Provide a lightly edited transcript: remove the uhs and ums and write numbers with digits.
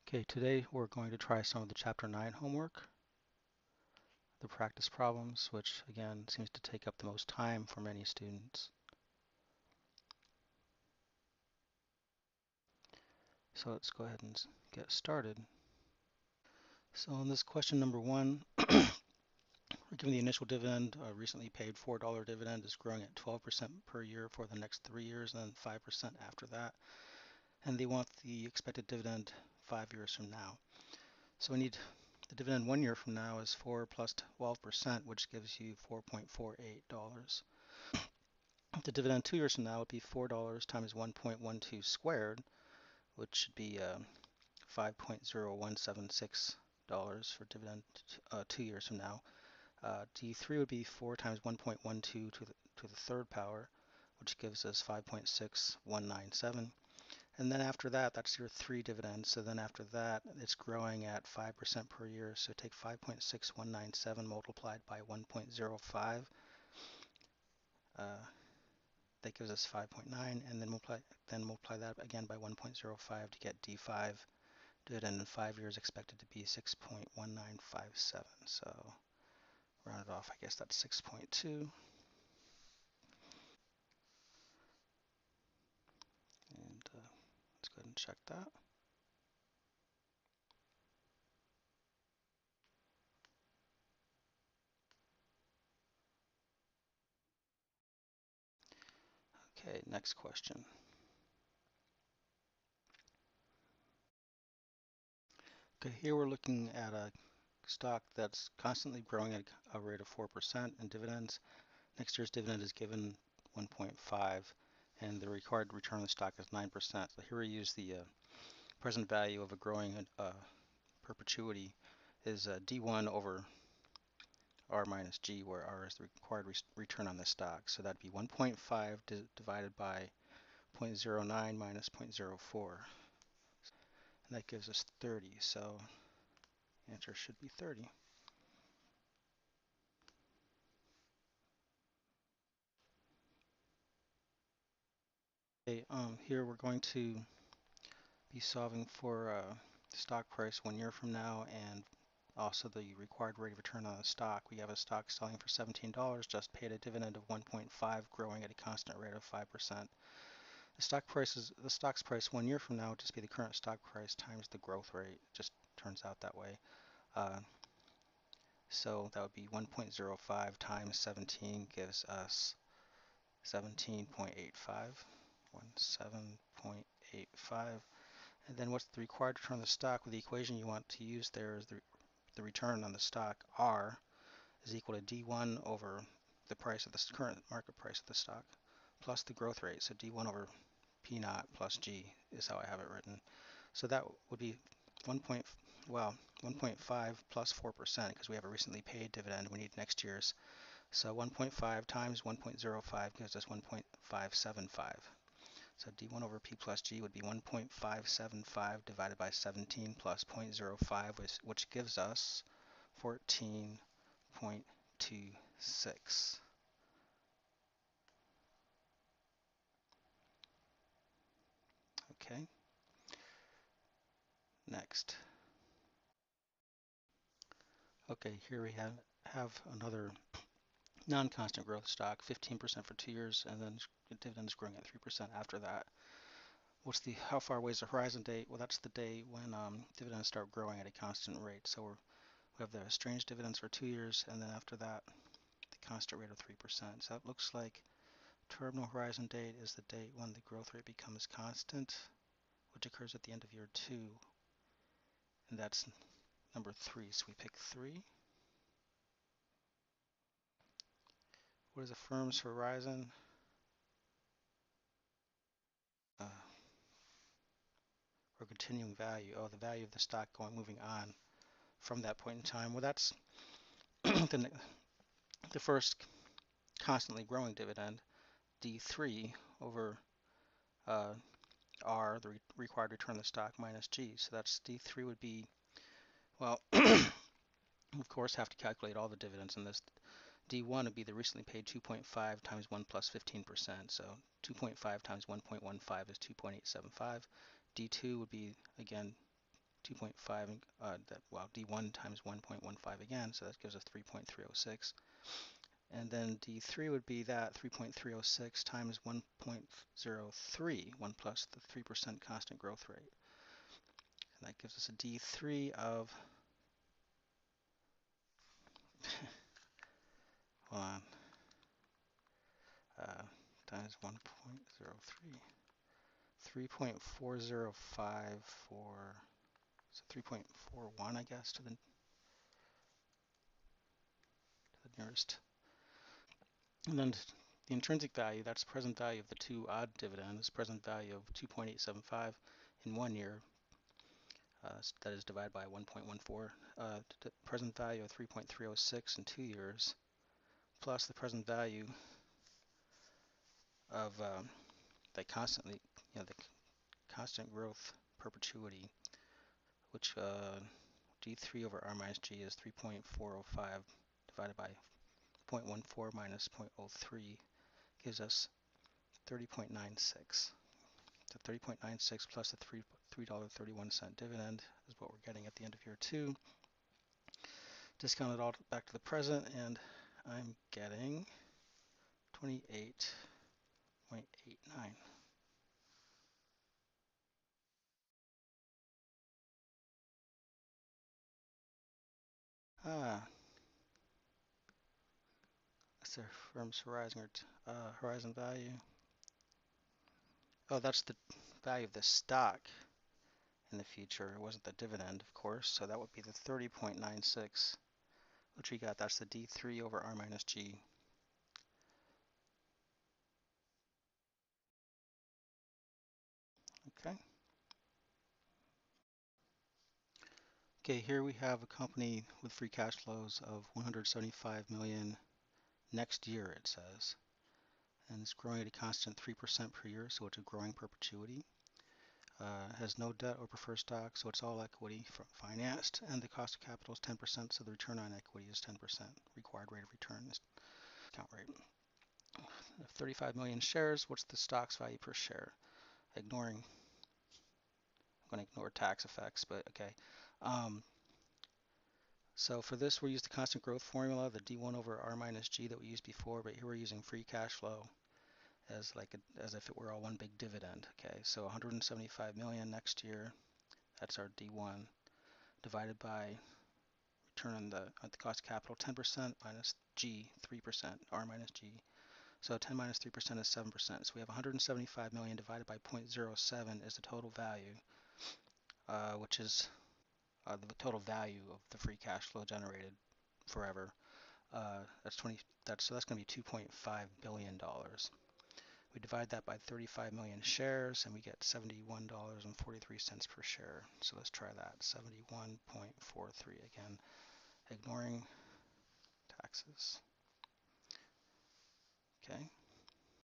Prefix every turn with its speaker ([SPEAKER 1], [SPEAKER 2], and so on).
[SPEAKER 1] Okay, today we're going to try some of the Chapter 9 homework, the practice problems, which again seems to take up the most time for many students. So let's go ahead and get started. So in this question number 1, we're given the initial dividend, recently paid $4 dividend is growing at 12% per year for the next 3 years and then 5% after that. And they want the expected dividend 5 years from now. So we need the dividend 1 year from now is 4 plus 12%, which gives you $4.48. The dividend 2 years from now would be $4 times 1.12 squared, which should be $5.0176 for dividend 2 years from now. D3 would be 4 times 1.12 to the third power, which gives us 5.6197. And then after that, that's your 3 dividends. So then after that, it's growing at 5% per year. So take 5.6197 multiplied by 1.05. That gives us 5.9, and then multiply that again by 1.05 to get D5. Dividend in 5 years expected to be 6.1957. So round it off, I guess that's 6.2. And let's go ahead and check that. Okay, next question. Okay, here we're looking at a stock that's constantly growing at a rate of 4% in dividends. Next year's dividend is given 1.5, and the required return on the stock is 9%. So here we use the present value of a growing perpetuity is D1 over R minus G, where R is the required return on the stock. So that'd be 1.5 divided by 0.09 minus 0.04. And that gives us 30. So the answer should be 30. Okay, here we're going to be solving for the stock price 1 year from now and also the required rate of return on the stock. We have a stock selling for $17, just paid a dividend of 1.5, growing at a constant rate of 5%. The stock's price 1 year from now would just be the current stock price times the growth rate. It just turns out that way. So that would be 1.05 times 17 gives us 17.85. 17.85. And then what's the required return on the stock? Well, the equation you want to use there is the return on the stock, R, is equal to D1 over the price of the current market price of the stock plus the growth rate. So D1 over P naught plus G is how I have it written. So that would be 1.5 plus 4% because we have a recently paid dividend. We need next year's. So 1.5 times 1.05 gives us 1.575. So D1 over P plus G would be 1.575 divided by 17 plus 0.05, which gives us 14.26. Okay. Next. Okay, here we have another non-constant growth stock, 15% for 2 years, and then the dividend is growing at 3% after that. How far away is the horizon date? Well, that's the day when dividends start growing at a constant rate. So we have the strange dividends for 2 years, and then after that, the constant rate of 3%. So that looks like terminal horizon date is the date when the growth rate becomes constant, which occurs at the end of year 2, and that's number 3. So we pick 3. What is a firm's horizon? Or continuing value. Oh, the value of the stock moving on from that point in time. Well, that's the first constantly growing dividend, D3 over R, the required return on the stock, minus G. So that's D3 would be, well, of course, have to calculate all the dividends in this. D1 would be the recently paid 2.5 times 1 plus 15%. So 2.5 times 1.15 is 2.875. D2 would be, again, 2.5, D1 times 1.15 again, so that gives us 3.306. And then D3 would be that 3.306 times 1.03, 1 plus the 3% constant growth rate. And that gives us a D3 of, hold on, times 1.03, 3.405 so 3.41, I guess, to the nearest. And then the intrinsic value, that's the present value of the two odd dividends, present value of 2.875 in 1 year, that is divided by 1.14, the present value of 3.306 in 2 years, plus the present value of the constantly, the constant growth perpetuity, which D3 over R minus G is 3.405 divided by 0.14 minus 0.03 gives us 30.96. The 30.96 plus the $3.31 dividend is what we're getting at the end of year 2. Discount it all back to the present, and I'm getting 28.89. That's their firm's horizon value. Oh, that's the value of the stock in the future. It wasn't the dividend, of course, so that would be the 30.96, which we got. That's the D3 over R minus G. Okay. Okay, here we have a company with free cash flows of 175 million next year, it says. And it's growing at a constant 3% per year, so it's a growing perpetuity. Has no debt or preferred stock, so it's all equity financed, and the cost of capital is 10%, so the return on equity is 10%. Required rate of return is discount rate. 35 million shares, what's the stock's value per share? I'm going to ignore tax effects, but okay. So for this, we'll use the constant growth formula, the D1 over R minus G that we used before, but here we're using free cash flow as if it were all one big dividend. Okay, so 175 million next year, that's our D1, divided by return on the cost of capital, 10% minus G, 3%, R minus G. So 10 minus 3% is 7%. So we have 175 million divided by 0.07 is the total value, which is the total value of the free cash flow generated forever. So that's going to be $2.5 billion. We divide that by 35 million shares, and we get $71.43 per share. So let's try that. 71.43 again, ignoring taxes. Okay.